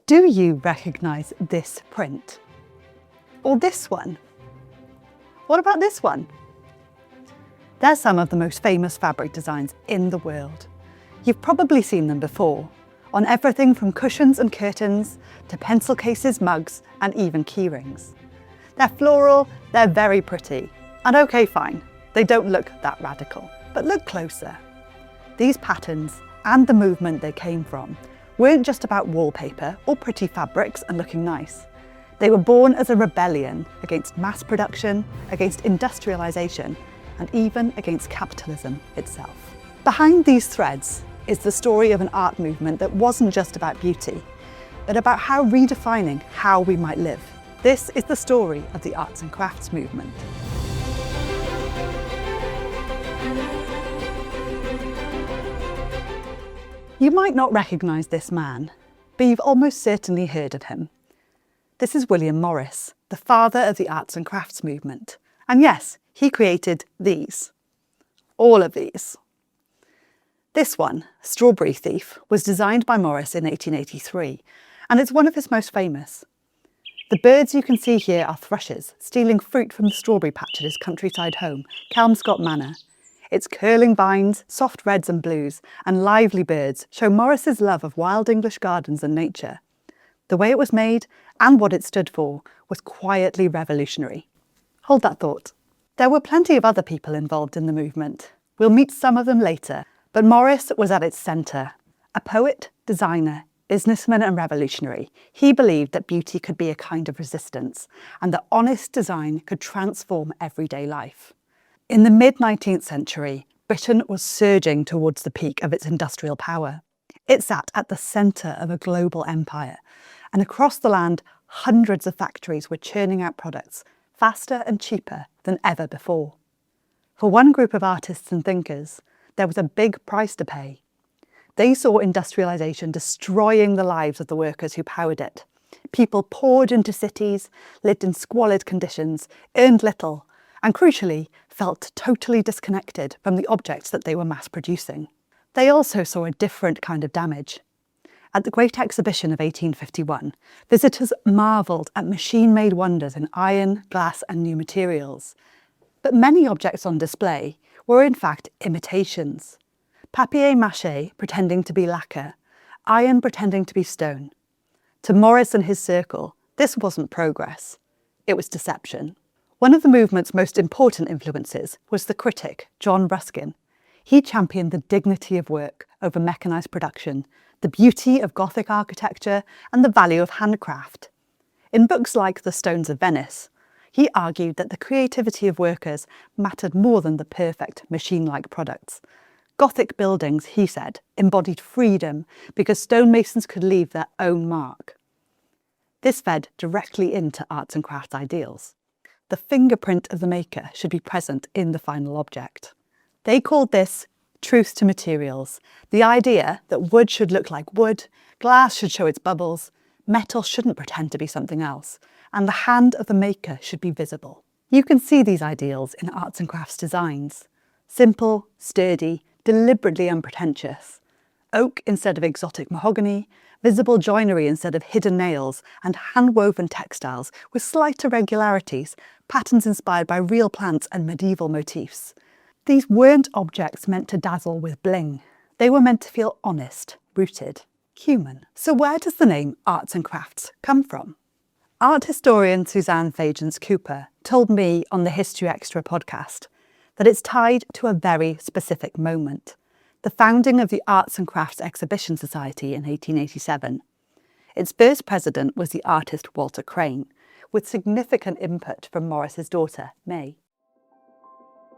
Do you recognise this print? Or this one? What about this one? They're some of the most famous fabric designs in the world. You've probably seen them before, on everything from cushions and curtains to pencil cases, mugs, and even key rings. They're floral, they're very pretty, and okay, fine, they don't look that radical, but look closer. These patterns and the movement they came from weren't just about wallpaper or pretty fabrics and looking nice. They were born as a rebellion against mass production, against industrialisation, and even against capitalism itself. Behind these threads is the story of an art movement that wasn't just about beauty, but about how redefining how we might live. This is the story of the arts and crafts movement. You might not recognise this man, but you've almost certainly heard of him. This is William Morris, the father of the arts and crafts movement. And yes, he created these. All of these. This one, Strawberry Thief, was designed by Morris in 1883, and it's one of his most famous. The birds you can see here are thrushes, stealing fruit from the strawberry patch at his countryside home, Kelmscott Manor. Its curling vines, soft reds and blues, and lively birds show Morris's love of wild English gardens and nature. The way it was made, and what it stood for, was quietly revolutionary. Hold that thought. There were plenty of other people involved in the movement. We'll meet some of them later, but Morris was at its centre. A poet, designer, businessman and revolutionary, he believed that beauty could be a kind of resistance, and that honest design could transform everyday life. In the mid-19th century, Britain was surging towards the peak of its industrial power. It sat at the centre of a global empire, and across the land, hundreds of factories were churning out products faster and cheaper than ever before. For one group of artists and thinkers, there was a big price to pay. They saw industrialisation destroying the lives of the workers who powered it. People poured into cities, lived in squalid conditions, earned little, and crucially, felt totally disconnected from the objects that they were mass producing. They also saw a different kind of damage. At the Great Exhibition of 1851, visitors marvelled at machine-made wonders in iron, glass and new materials. But many objects on display were in fact imitations. Papier-mâché pretending to be lacquer, iron pretending to be stone. To Morris and his circle, this wasn't progress, it was deception. One of the movement's most important influences was the critic, John Ruskin. He championed the dignity of work over mechanised production, the beauty of Gothic architecture and the value of handcraft. In books like The Stones of Venice, he argued that the creativity of workers mattered more than the perfect machine-like products. Gothic buildings, he said, embodied freedom because stonemasons could leave their own mark. This fed directly into arts and crafts ideals. The fingerprint of the maker should be present in the final object. They called this truth to materials, the idea that wood should look like wood, glass should show its bubbles, metal shouldn't pretend to be something else, and the hand of the maker should be visible. You can see these ideals in arts and crafts designs. Simple, sturdy, deliberately unpretentious. Oak instead of exotic mahogany, visible joinery instead of hidden nails, and hand-woven textiles with slight irregularities, patterns inspired by real plants and medieval motifs. These weren't objects meant to dazzle with bling. They were meant to feel honest, rooted, human. So where does the name arts and crafts come from? Art historian Suzanne Fagans-Cooper told me on the HistoryExtra podcast that it's tied to a very specific moment, the founding of the Arts and Crafts Exhibition Society in 1887. Its first president was the artist Walter Crane, with significant input from Morris's daughter, May.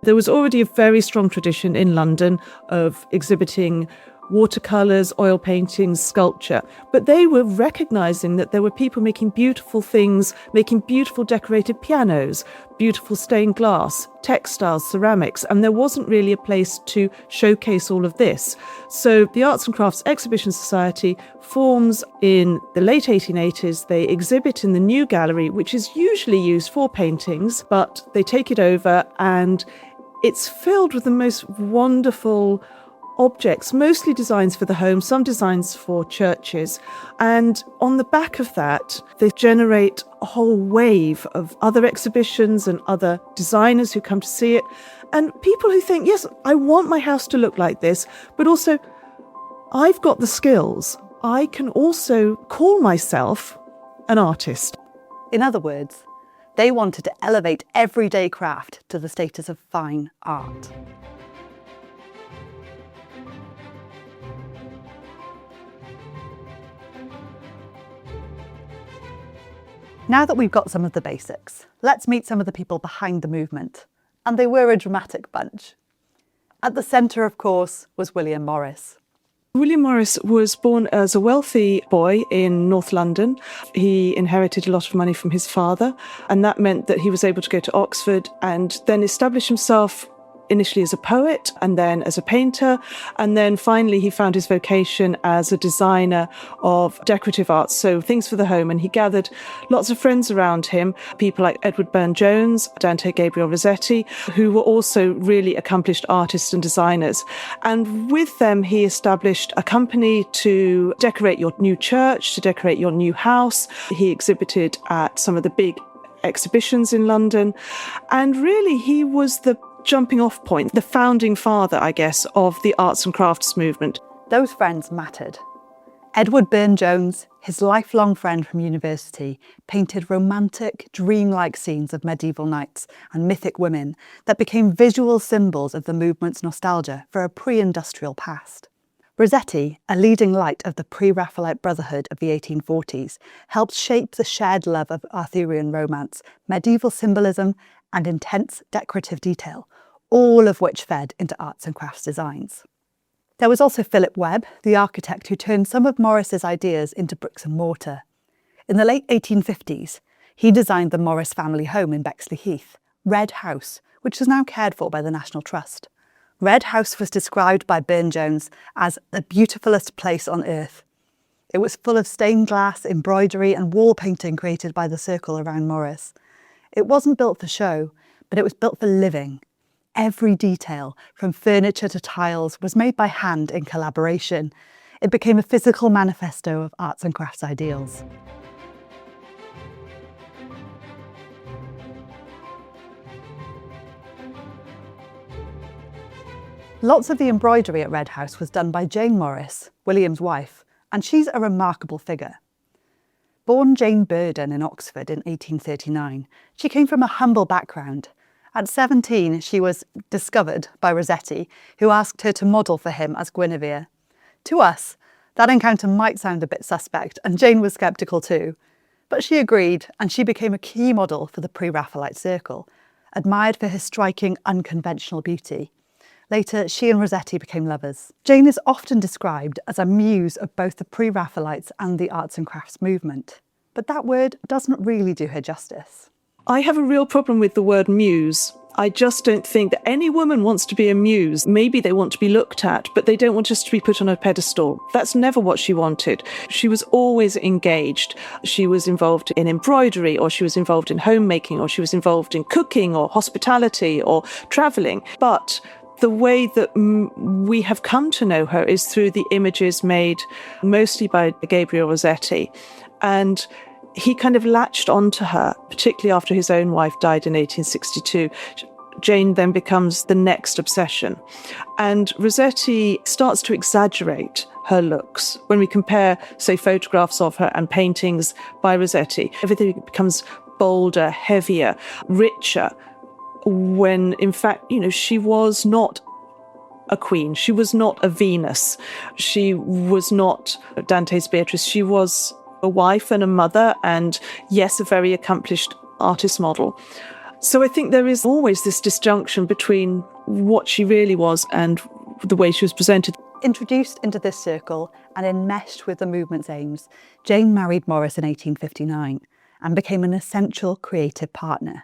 There was already a very strong tradition in London of exhibiting watercolours, oil paintings, sculpture, but they were recognising that there were people making beautiful things, making beautiful decorated pianos, beautiful stained glass, textiles, ceramics, and there wasn't really a place to showcase all of this. So the Arts and Crafts Exhibition Society forms in the late 1880s. They exhibit in the new gallery, which is usually used for paintings, but they take it over and it's filled with the most wonderful objects, mostly designs for the home, some designs for churches. And on the back of that, they generate a whole wave of other exhibitions and other designers who come to see it. And people who think, yes, I want my house to look like this, but also I've got the skills. I can also call myself an artist. In other words, they wanted to elevate everyday craft to the status of fine art. Now that we've got some of the basics, let's meet some of the people behind the movement. And they were a dramatic bunch. At the centre, of course, was William Morris. William Morris was born as a wealthy boy in North London. He inherited a lot of money from his father, and that meant that he was able to go to Oxford and then establish himself initially as a poet and then as a painter, and then finally he found his vocation as a designer of decorative arts, so things for the home, and he gathered lots of friends around him, people like Edward Burne-Jones, Dante Gabriel Rossetti, who were also really accomplished artists and designers. And with them he established a company to decorate your new church, to decorate your new house. He exhibited at some of the big exhibitions in London, and really he was the jumping off point, the founding father, I guess, of the arts and crafts movement. Those friends mattered. Edward Burne-Jones, his lifelong friend from university, painted romantic, dreamlike scenes of medieval knights and mythic women that became visual symbols of the movement's nostalgia for a pre-industrial past. Rossetti, a leading light of the pre-Raphaelite Brotherhood of the 1840s, helped shape the shared love of Arthurian romance, medieval symbolism, and intense decorative detail, all of which fed into arts and crafts designs. There was also Philip Webb, the architect who turned some of Morris's ideas into bricks and mortar. In the late 1850s, he designed the Morris family home in Bexley Heath, Red House, which is now cared for by the National Trust. Red House was described by Burne-Jones as the beautifulest place on earth. It was full of stained glass, embroidery and wall painting created by the circle around Morris. It wasn't built for show, but it was built for living. Every detail, from furniture to tiles, was made by hand in collaboration. It became a physical manifesto of arts and crafts ideals. Lots of the embroidery at Red House was done by Jane Morris, William's wife, and she's a remarkable figure. Born Jane Burden in Oxford in 1839, she came from a humble background. At 17, she was discovered by Rossetti, who asked her to model for him as Guinevere. To us, that encounter might sound a bit suspect, and Jane was sceptical too. But she agreed, and she became a key model for the pre-Raphaelite circle, admired for her striking, unconventional beauty. Later, she and Rossetti became lovers. Jane is often described as a muse of both the pre-Raphaelites and the arts and crafts movement. But that word doesn't really do her justice. I have a real problem with the word muse. I just don't think that any woman wants to be a muse. Maybe they want to be looked at, but they don't want just to be put on a pedestal. That's never what she wanted. She was always engaged. She was involved in embroidery, or she was involved in homemaking, or she was involved in cooking or hospitality or travelling. But the way that we have come to know her is through the images made mostly by Gabriel Rossetti. And he kind of latched onto her, particularly after his own wife died in 1862. Jane then becomes the next obsession. And Rossetti starts to exaggerate her looks. When we compare, say, photographs of her and paintings by Rossetti, everything becomes bolder, heavier, richer, when in fact, she was not a queen. She was not a Venus. She was not Dante's Beatrice. She was a wife and a mother, and yes, a very accomplished artist model. So I think there is always this disjunction between what she really was and the way she was presented. Introduced into this circle and enmeshed with the movement's aims, Jane married Morris in 1859 and became an essential creative partner.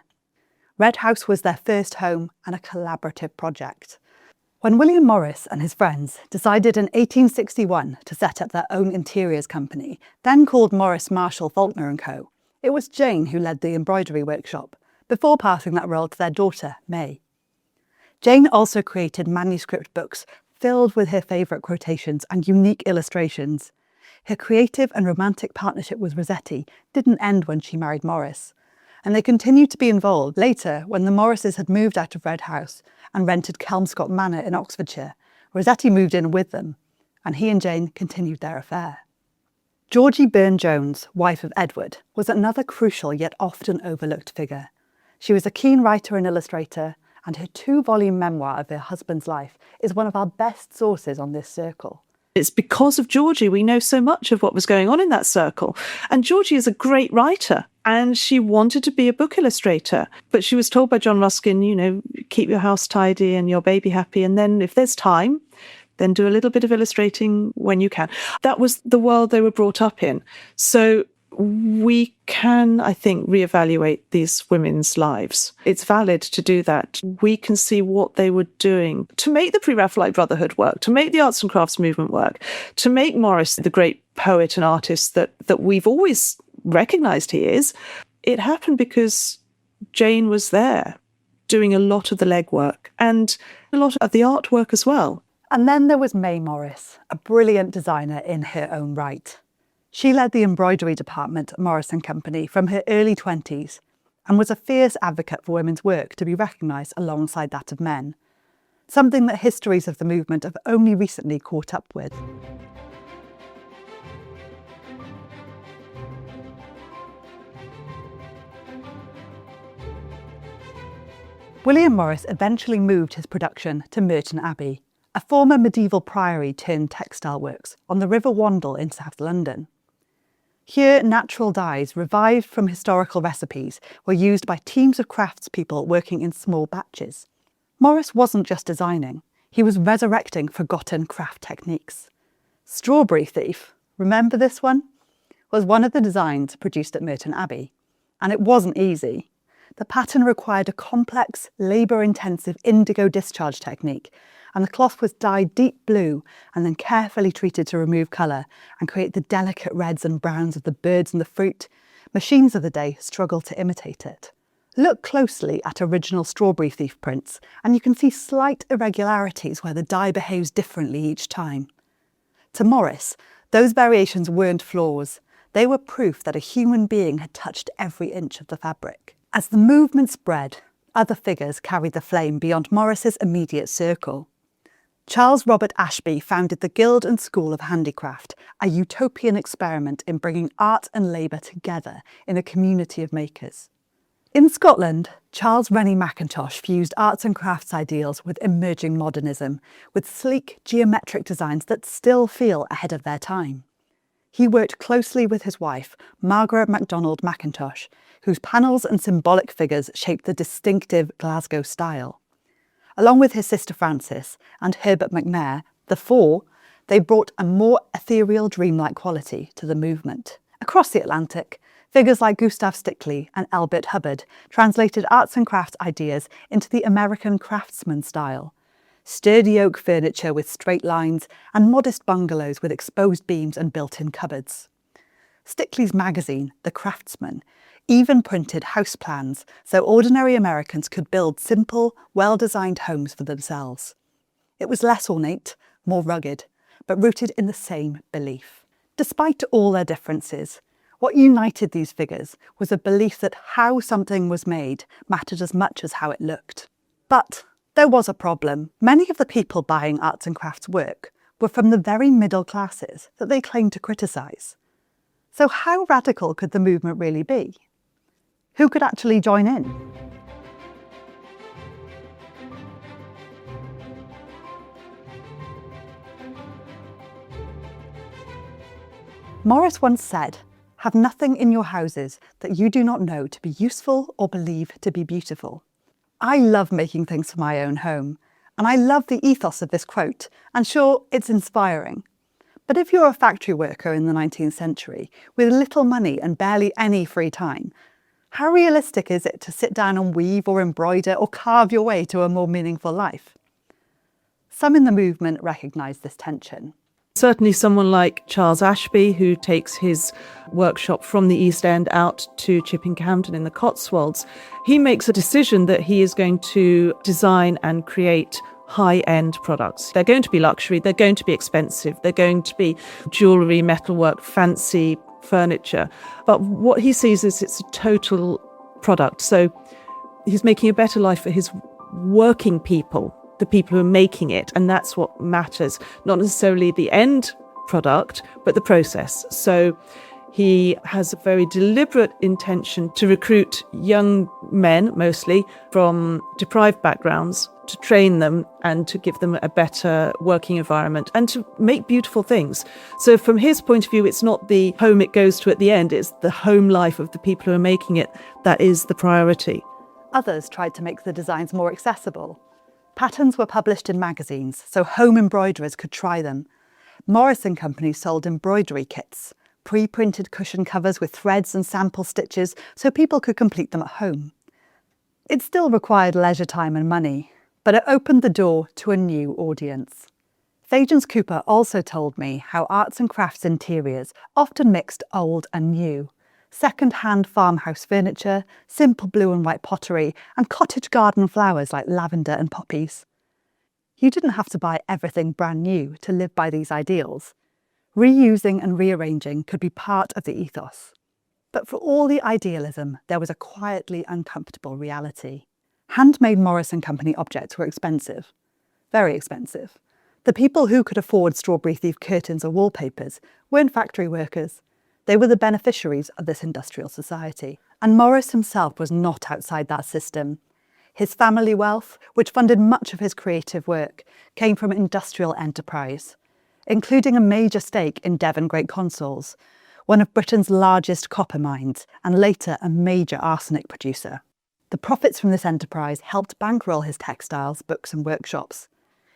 Red House was their first home and a collaborative project. When William Morris and his friends decided in 1861 to set up their own interiors company, then called Morris Marshall Faulkner & Co., it was Jane who led the embroidery workshop, before passing that role to their daughter, May. Jane also created manuscript books filled with her favourite quotations and unique illustrations. Her creative and romantic partnership with Rossetti didn't end when she married Morris, and they continued to be involved later when the Morrises had moved out of Red House and rented Kelmscott Manor in Oxfordshire. Rossetti moved in with them, and he and Jane continued their affair. Georgie Burne-Jones, wife of Edward, was another crucial yet often overlooked figure. She was a keen writer and illustrator, and her 2-volume memoir of her husband's life is one of our best sources on this circle. It's because of Georgie we know so much of what was going on in that circle. And Georgie is a great writer, and she wanted to be a book illustrator. But she was told by John Ruskin, keep your house tidy and your baby happy, and then if there's time, then do a little bit of illustrating when you can. That was the world they were brought up in. So we can, I think, reevaluate these women's lives. It's valid to do that. We can see what they were doing to make the Pre-Raphaelite Brotherhood work, to make the arts and crafts movement work, to make Morris the great poet and artist that we've always recognised he is. It happened because Jane was there doing a lot of the legwork and a lot of the artwork as well. And then there was May Morris, a brilliant designer in her own right. She led the embroidery department at Morris & Company from her early 20s and was a fierce advocate for women's work to be recognised alongside that of men, something that histories of the movement have only recently caught up with. William Morris eventually moved his production to Merton Abbey, a former medieval priory turned textile works on the River Wandle in South London. Here, natural dyes, revived from historical recipes, were used by teams of craftspeople working in small batches. Morris wasn't just designing, he was resurrecting forgotten craft techniques. Strawberry Thief, remember this one? Was one of the designs produced at Merton Abbey. And it wasn't easy. The pattern required a complex, labour-intensive indigo discharge technique, and the cloth was dyed deep blue and then carefully treated to remove colour and create the delicate reds and browns of the birds and the fruit. Machines of the day struggled to imitate it. Look closely at original Strawberry Thief prints and you can see slight irregularities where the dye behaves differently each time. To Morris, those variations weren't flaws. They were proof that a human being had touched every inch of the fabric. As the movement spread, other figures carried the flame beyond Morris's immediate circle. Charles Robert Ashby founded the Guild and School of Handicraft, a utopian experiment in bringing art and labour together in a community of makers. In Scotland, Charles Rennie Mackintosh fused arts and crafts ideals with emerging modernism, with sleek, geometric designs that still feel ahead of their time. He worked closely with his wife, Margaret MacDonald Mackintosh, whose panels and symbolic figures shaped the distinctive Glasgow style. Along with his sister Frances and Herbert McNair, the four, they brought a more ethereal, dreamlike quality to the movement. Across the Atlantic, figures like Gustav Stickley and Elbert Hubbard translated arts and crafts ideas into the American craftsman style. Sturdy oak furniture with straight lines and modest bungalows with exposed beams and built-in cupboards. Stickley's magazine, The Craftsman, even printed house plans so ordinary Americans could build simple, well-designed homes for themselves. It was less ornate, more rugged, but rooted in the same belief. Despite all their differences, what united these figures was a belief that how something was made mattered as much as how it looked. But there was a problem. Many of the people buying arts and crafts work were from the very middle classes that they claimed to criticise. So how radical could the movement really be? Who could actually join in? Morris once said, "Have nothing in your houses that you do not know to be useful or believe to be beautiful." I love making things for my own home, and I love the ethos of this quote, and sure, it's inspiring. But if you're a factory worker in the 19th century with little money and barely any free time, how realistic is it to sit down and weave or embroider or carve your way to a more meaningful life? Some in the movement recognise this tension. Certainly someone like Charles Ashby, who takes his workshop from the East End out to Chipping Campden in the Cotswolds, he makes a decision that he is going to design and create high-end products. They're going to be luxury, they're going to be expensive, they're going to be jewellery, metalwork, fancy furniture. But what he sees is it's a total product. So he's making a better life for his working people, the people who are making it. And that's what matters, not necessarily the end product, but the process. So he has a very deliberate intention to recruit young men, mostly from deprived backgrounds, to train them and to give them a better working environment and to make beautiful things. So from his point of view, it's not the home it goes to at the end, it's the home life of the people who are making it that is the priority. Others tried to make the designs more accessible. Patterns were published in magazines so home embroiderers could try them. Morris & Company sold embroidery kits, pre-printed cushion covers with threads and sample stitches so people could complete them at home. It still required leisure time and money, but it opened the door to a new audience. Fagans Cooper also told me how arts and crafts interiors often mixed old and new. Second-hand farmhouse furniture, simple blue and white pottery, and cottage garden flowers like lavender and poppies. You didn't have to buy everything brand new to live by these ideals. Reusing and rearranging could be part of the ethos. But for all the idealism, there was a quietly uncomfortable reality. Handmade Morris & Company objects were expensive. Very expensive. The people who could afford strawberry thief curtains or wallpapers weren't factory workers. They were the beneficiaries of this industrial society. And Morris himself was not outside that system. His family wealth, which funded much of his creative work, came from industrial enterprise, including a major stake in Devon Great Consols, one of Britain's largest copper mines and later a major arsenic producer. The profits from this enterprise helped bankroll his textiles, books and workshops.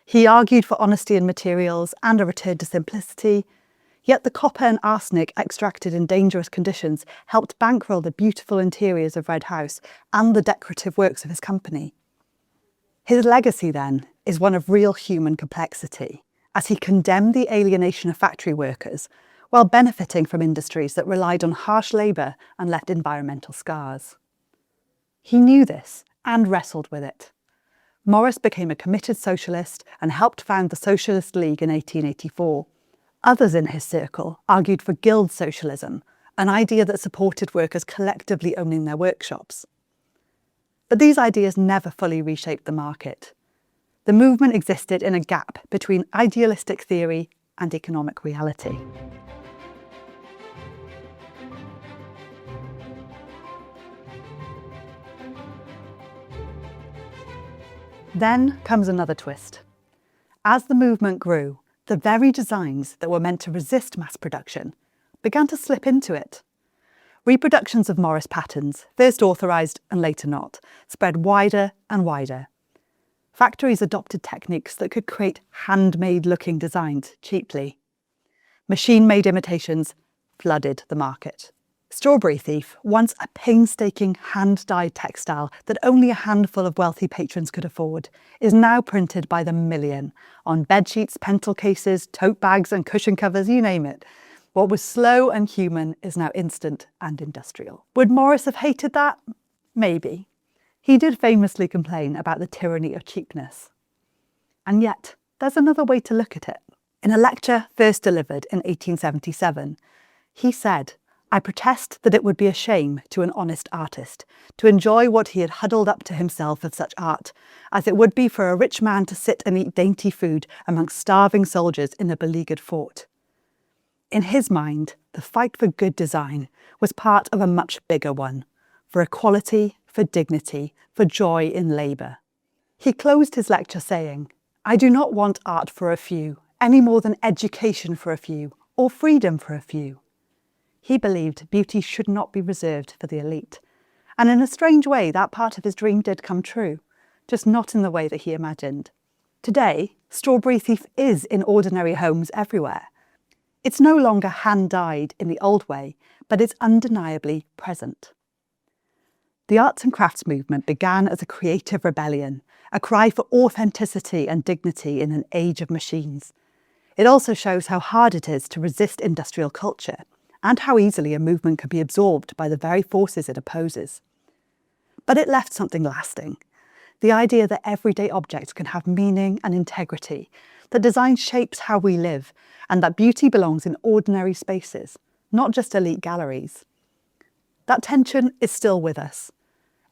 He argued for honesty in materials and a return to simplicity, yet the copper and arsenic extracted in dangerous conditions helped bankroll the beautiful interiors of Red House and the decorative works of his company. His legacy, then, is one of real human complexity, as he condemned the alienation of factory workers while benefiting from industries that relied on harsh labour and left environmental scars. He knew this and wrestled with it. Morris became a committed socialist and helped found the Socialist League in 1884. Others in his circle argued for guild socialism, an idea that supported workers collectively owning their workshops. But these ideas never fully reshaped the market. The movement existed in a gap between idealistic theory and economic reality. Then comes another twist. As the movement grew, the very designs that were meant to resist mass production began to slip into it. Reproductions of Morris patterns, first authorised and later not, spread wider and wider. Factories adopted techniques that could create handmade-looking designs cheaply. Machine-made imitations flooded the market. Strawberry Thief, once a painstaking hand-dyed textile that only a handful of wealthy patrons could afford, is now printed by the million on bedsheets, pencil cases, tote bags and cushion covers, you name it. What was slow and human is now instant and industrial. Would Morris have hated that? Maybe. He did famously complain about the tyranny of cheapness. And yet, there's another way to look at it. In a lecture first delivered in 1877, he said, "I protest that it would be a shame to an honest artist to enjoy what he had huddled up to himself of such art, as it would be for a rich man to sit and eat dainty food amongst starving soldiers in a beleaguered fort." In his mind, the fight for good design was part of a much bigger one, for equality, for dignity, for joy in labour. He closed his lecture saying, "I do not want art for a few, any more than education for a few, or freedom for a few." He believed beauty should not be reserved for the elite. And in a strange way, that part of his dream did come true, just not in the way that he imagined. Today, Strawberry Thief is in ordinary homes everywhere. It's no longer hand-dyed in the old way, but it's undeniably present. The arts and crafts movement began as a creative rebellion, a cry for authenticity and dignity in an age of machines. It also shows how hard it is to resist industrial culture, and how easily a movement can be absorbed by the very forces it opposes. But it left something lasting. the idea that everyday objects can have meaning and integrity, that design shapes how we live, and that beauty belongs in ordinary spaces, not just elite galleries. That tension is still with us.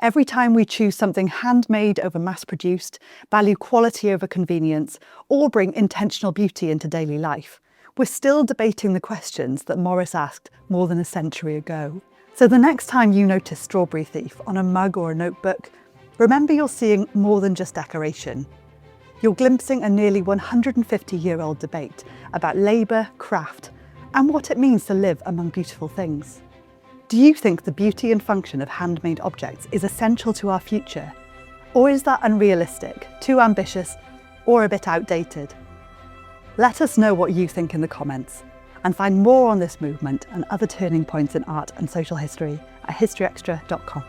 Every time we choose something handmade over mass-produced, value quality over convenience, or bring intentional beauty into daily life, we're still debating the questions that Morris asked more than a century ago. So the next time you notice Strawberry Thief on a mug or a notebook, remember you're seeing more than just decoration. You're glimpsing a nearly 150-year-old debate about labour, craft, and what it means to live among beautiful things. Do you think the beauty and function of handmade objects is essential to our future? Or is that unrealistic, too ambitious, or a bit outdated? Let us know what you think in the comments, and find more on this movement and other turning points in art and social history at HistoryExtra.com.